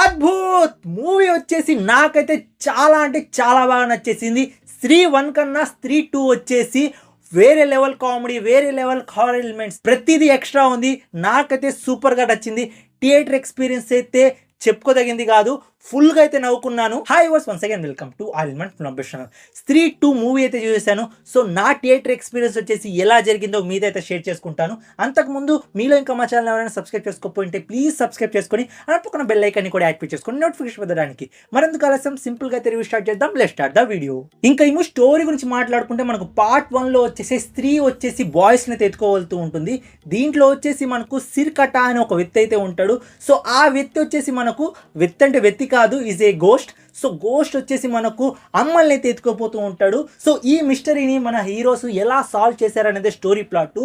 అద్భుత్ movie వచ్చేసి నాకైతే చాలా అంటే చాలా బాగా నచ్చేసింది. స్త్రీ 1 కన్నా స్త్రీ 2 వచ్చేసి వేరే లెవెల్ కామెడీ, వేరే లెవెల్ హారర్ ఎలిమెంట్స్, ప్రతిదీ ఎక్స్ట్రా ఉంది. నాకైతే సూపర్గా నచ్చింది. థియేటర్ ఎక్స్పీరియన్స్ అయితే చెప్పుకోదగింది కాదు. ఫుల్గా అయితే నవ్వుకున్నాను. హాయ్ వాస్ వన్స్ అగైన్ వెల్కమ్ టు ఆల్మెంట్ ఛానల్. స్త్రీ 2 మూవీ అయితే చూసేసాను. సో నా థియేటర్ ఎక్స్పీరియన్స్ వచ్చేసి ఎలా జరిగిందో మీతో అయితే షేర్ చేసుకుంటాను. అంతకుముందు మీలో ఇంకా మా ఛానల్ ఎవరైనా సబ్స్క్రైబ్ చేసుకోకపోతే ప్లీజ్ సబ్స్క్రైబ్ చేసుకొని పక్కన బెల్ ఐకాన్ని కూడా యాక్టివేట్ చేసుకొని నోటిఫికేషన్ పొందడానికి. మరెందుకు ఆలస్యం, సింపుల్గా అయితే రివ్యూ స్టార్ట్ చేద్దాం. Let's start the video. ఇంకా ఈ స్టోరీ గురించి మాట్లాడుకుంటే మనకు పార్ట్ 1లో వచ్చేసి స్త్రీ వచ్చేసి బాయ్స్ని అయితే ఎత్తుకోవలుతూ ఉంటుంది. దీంట్లో వచ్చేసి మనకు సిర్కట అని ఒక వ్యక్తి అయితే ఉంటాడు. సో ఆ వ్యక్తి వచ్చేసి మనకు వ్యక్తి అంటే వ్యక్తి కాదు, is a ghost. So ghost వచ్చేసి మనకు అమ్మల్ని అయితే ఎత్తుకోపోతూ ఉంటాడు. సో ఈ మిస్టరీని మన హీరోస్ ఎలా సాల్వ్ చేశారనేది స్టోరీ ప్లాట్.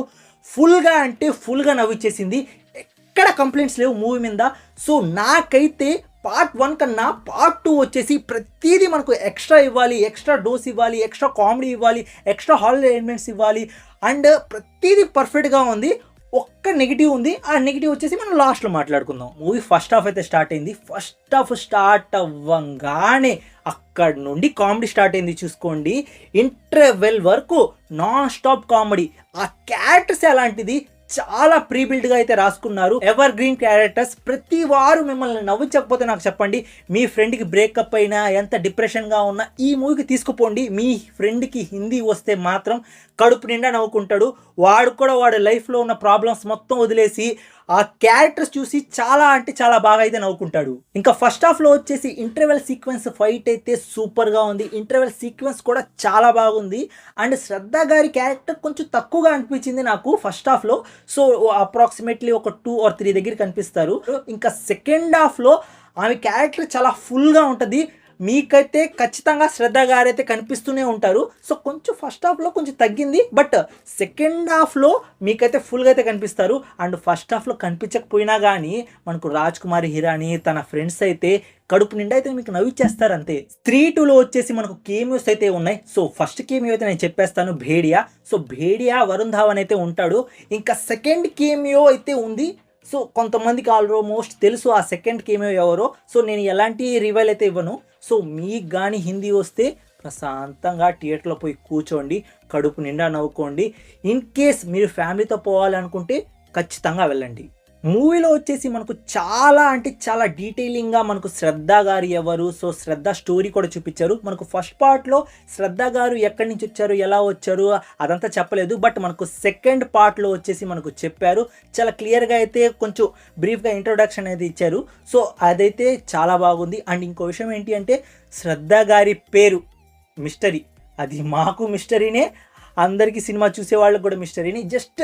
ఫుల్గా అంటే ఫుల్గా నవ్విచ్చేసింది. ఎక్కడ కంప్లైంట్స్ లేవు మూవీ మీద. సో నాకైతే పార్ట్ 1 కన్నా పార్ట్ 2 వచ్చేసి ప్రతిదీ మనకు ఎక్స్ట్రా ఇవ్వాలి, ఎక్స్ట్రా డోస్ ఇవ్వాలి, ఎక్స్ట్రా కామెడీ ఇవ్వాలి, ఎక్స్ట్రా హారర్ ఎలిమెంట్స్ ఇవ్వాలి. అండ్ ప్రతిదీ పర్ఫెక్ట్గా ఉంది. ఒక్క నెగిటివ్ ఉంది. ఆ నెగిటివ్ వచ్చేసి మనం లాస్ట్లో మాట్లాడుకుందాం. మూవీ ఫస్ట్ హాఫ్ అయితే స్టార్ట్ అయింది. ఫస్ట్ హాఫ్ స్టార్ట్ అవ్వంగానే అక్కడ నుండి కామెడీ స్టార్ట్ అయింది. చూసుకోండి, ఇంటర్వెల్ వరకు నాన్ స్టాప్ కామెడీ. ఆ క్యారెక్టర్స్ అలాంటిది చాలా ప్రీ బిల్డ్గా అయితే రాసుకున్నారు. Ever green characters. ప్రతి వారు మిమ్మల్ని నవ్వించకపోతే నాకు చెప్పండి. మీ ఫ్రెండ్కి బ్రేకప్ అయినా, ఎంత డిప్రెషన్గా ఉన్నా ఈ మూవీకి తీసుకుపోండి. మీ ఫ్రెండ్కి హిందీ వస్తే మాత్రం కడుపు నిండా నవ్వుకుంటాడు. వాడు కూడా వాడి లైఫ్లో ఉన్న ప్రాబ్లమ్స్ మొత్తం వదిలేసి ఆ క్యారెక్టర్స్ చూసి చాలా అంటే చాలా బాగా అయితే నవ్వుకుంటాడు. ఇంకా ఫస్ట్ హాఫ్లో వచ్చేసి ఇంటర్వెల్ సీక్వెన్స్ ఫైట్ అయితే సూపర్గా ఉంది. ఇంటర్వెల్ సీక్వెన్స్ కూడా చాలా బాగుంది. అండ్ శ్రద్ధ గారి క్యారెక్టర్ కొంచెం తక్కువగా అనిపించింది నాకు ఫస్ట్ హాఫ్లో. సో అప్రాక్సిమేట్లీ ఒక 2 or 3 దగ్గర కనిపిస్తారు. ఇంకా సెకండ్ హాఫ్లో ఆమె క్యారెక్టర్ చాలా ఫుల్గా ఉంటుంది. మీకైతే ఖచ్చితంగా శ్రద్ధ గారు అయితే కనిపిస్తూనే ఉంటారు. సో కొంచెం ఫస్ట్ హాఫ్లో కొంచెం తగ్గింది, బట్ సెకండ్ హాఫ్లో మీకైతే ఫుల్గా అయితే కనిపిస్తారు. అండ్ ఫస్ట్ హాఫ్లో కనిపించకపోయినా కానీ మనకు రాజ్ కుమార్ హిరాని తన ఫ్రెండ్స్ అయితే కడుపు నిండా అయితే మీకు నవ్విచ్చేస్తారు అంతే. స్త్రీ 2లో వచ్చేసి మనకు కేమియోస్ అయితే ఉన్నాయి. సో ఫస్ట్ కేమియో అయితే నేను చెప్పేస్తాను, భేడియా. సో భేడియా వరుణ్ ధావన్ అయితే ఉంటాడు. ఇంకా సెకండ్ కేమియో అయితే ఉంది. సో కొంతమందికి ఆల్మోస్ట్ తెలుసు ఆ సెకండ్ కేమియో ఎవరో. సో నేను ఎలాంటి రివైల్ అయితే ఇవ్వను. సో మీకు కానీ హిందీ వస్తే ప్రశాంతంగా థియేటర్లో పోయి కూర్చోండి, కడుపు నిండా నవ్వుకోండి. ఇన్ కేస్ మీరు ఫ్యామిలీతో పోవాలనుకుంటే ఖచ్చితంగా వెళ్ళండి. మూవీలో వచ్చేసి మనకు చాలా అంటే చాలా డీటెయిలింగ్గా మనకు శ్రద్ధ గారు ఎవరు, సో శ్రద్ధ స్టోరీ కూడా చూపించారు. మనకు ఫస్ట్ పార్ట్లో శ్రద్ధ గారు ఎక్కడి నుంచి వచ్చారు, ఎలా వచ్చారు అదంతా చెప్పలేదు. బట్ మనకు సెకండ్ పార్ట్లో వచ్చేసి మనకు చెప్పారు. చాలా క్లియర్గా అయితే కొంచెం బ్రీఫ్గా ఇంట్రొడక్షన్ అనేది ఇచ్చారు. సో అదైతే చాలా బాగుంది. అండ్ ఇంకో విషయం ఏంటి అంటే శ్రద్ధ గారి పేరు మిస్టరీ. అది మాకు మిస్టరీనే, అందరికీ సినిమా చూసే వాళ్ళకి కూడా మిస్టరీని. జస్ట్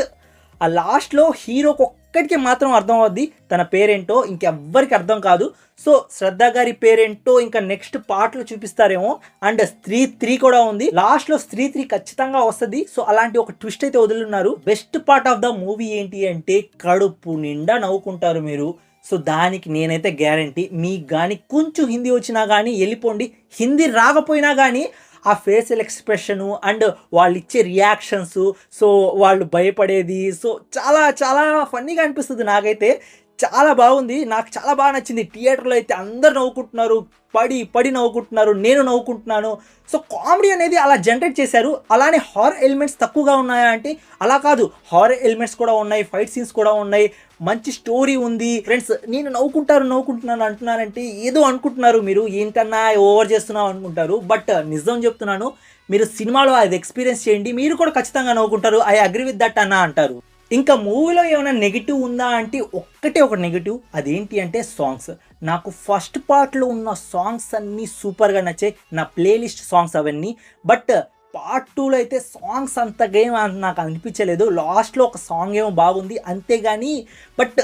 ఆ లాస్ట్లో హీరోకి ఒక్కడికి మాత్రం అర్థం అవుద్ది తన పేరేంటో, ఇంకెవ్వరికి అర్థం కాదు. సో శ్రద్ధ గారి పేరేంటో ఇంకా నెక్స్ట్ పార్ట్లో చూపిస్తారేమో. అండ్ స్త్రీ 3 కూడా ఉంది. లాస్ట్లో స్త్రీ 3 ఖచ్చితంగా వస్తుంది. సో అలాంటి ఒక ట్విస్ట్ అయితే వదులున్నారు. Best part of the movie ఏంటి అంటే కడుపు నిండా నవ్వుకుంటారు మీరు. సో దానికి నేనైతే గ్యారంటీ. మీకు కానీ కొంచెం హిందీ వచ్చినా కానీ వెళ్ళిపోండి. హిందీ రాకపోయినా కానీ ఆ ఫేషియల్ ఎక్స్ప్రెషను అండ్ వాళ్ళు ఇచ్చే రియాక్షన్స్, సో వాళ్ళు భయపడేది, సో చాలా చాలా ఫన్నీగా అనిపిస్తుంది. నాకైతే చాలా బాగుంది. నాకు చాలా బాగా నచ్చింది. థియేటర్లో అయితే అందరు నవ్వుకుంటున్నారు, పడి పడి నవ్వుకుంటున్నారు, నేను నవ్వుకుంటున్నాను. సో కామెడీ అనేది అలా జనరేట్ చేశారు. అలానే హారర్ ఎలిమెంట్స్ తక్కువగా ఉన్నాయా అంటే అలా కాదు, హారర్ ఎలిమెంట్స్ కూడా ఉన్నాయి, ఫైట్ సీన్స్ కూడా ఉన్నాయి, మంచి స్టోరీ ఉంది. ఫ్రెండ్స్ నేను నవ్వుకుంటున్నాను అంటున్నానంటే ఏదో అనుకుంటున్నారు మీరు, ఏంటన్నా ఓవర్ చేస్తున్నావు అనుకుంటారు. బట్ నిజం చెప్తున్నాను, మీరు సినిమాలో అది ఎక్స్పీరియన్స్ చేయండి, మీరు కూడా ఖచ్చితంగా నవ్వుకుంటారు. ఐ అగ్రీ విత్ దట్ అన్న అంటారు. ఇంకా మూవీలో ఏమైనా నెగిటివ్ ఉందా అంటే ఒక్కటే ఒక నెగిటివ్. అదేంటి అంటే సాంగ్స్. నాకు ఫస్ట్ పార్ట్లో ఉన్న సాంగ్స్ అన్నీ సూపర్గా నచ్చాయి. నా ప్లేలిస్ట్ సాంగ్స్ అవన్నీ. బట్ పార్ట్ 2లో అయితే సాంగ్స్ అంతగా ఏం నాకు అనిపించలేదు. లాస్ట్లో ఒక సాంగ్ ఏమో బాగుంది అంతేగాని, బట్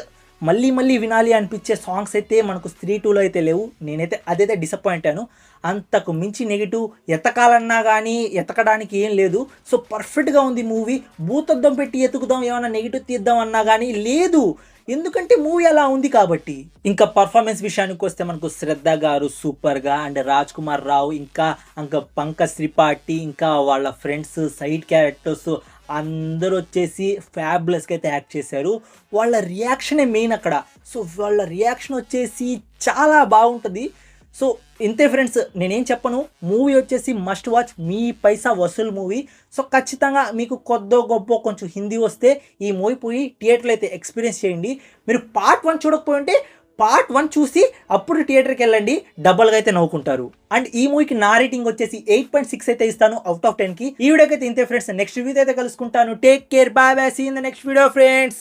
మళ్ళీ వినాలి అనిపించే సాంగ్స్ అయితే మనకు స్త్రీ 2లో అయితే లేవు. నేనైతే అదైతే డిసప్పాయింట్ అయ్యాను. అంతకు మించి నెగిటివ్ ఎతకాలన్నా కానీ ఎతకడానికి ఏం లేదు. సో పర్ఫెక్ట్గా ఉంది మూవీ. భూతద్దం పెట్టి ఎతుకుదాం, ఏమైనా నెగిటివ్ తీద్దాం అన్నా కానీ లేదు. ఎందుకంటే మూవీ అలా ఉంది కాబట్టి. ఇంకా పర్ఫార్మెన్స్ విషయానికి వస్తే మనకు శ్రద్ధ గారు సూపర్గా, అండ్ రాజ్ కుమార్ రావు, ఇంకా పంకజ్ త్రిపాఠి, ఇంకా వాళ్ళ ఫ్రెండ్స్, సైడ్ క్యారెక్టర్స్ అందరూ వచ్చేసి ఫ్యాబులస్గా అయితే యాక్ట్ చేశారు. వాళ్ళ రియాక్షనే మెయిన్ అక్కడ. సో వాళ్ళ రియాక్షన్ వచ్చేసి చాలా బాగుంటుంది. సో ఇంతే ఫ్రెండ్స్, నేనేం చెప్పను, మూవీ వచ్చేసి మస్ట్ వాచ్, మీ పైసా వసూలు మూవీ. సో ఖచ్చితంగా మీకు కొద్దో గొప్ప కొంచెం హిందీ వస్తే ఈ మూవీ పోయి థియేటర్లో అయితే ఎక్స్పీరియన్స్ చేయండి. మీరు పార్ట్ 1 చూడకపోయి ఉంటే పార్ట్ 1 చూసి అప్పుడు థియేటర్కి వెళ్ళండి, డబ్బులుగా అయితే నవ్వుకుంటారు. అండ్ ఈ మూవీకి నా రేటింగ్ వచ్చేసి 8.6 అయితే ఇస్తాను అవుట్ ఆఫ్ 10కి. ఈ వీడియోకి అయితే ఇంతే ఫ్రెండ్స్, నెక్స్ట్ వీడియో అయితే కలుసుకుంటాను. Take care, bye bye, see in the next video friends.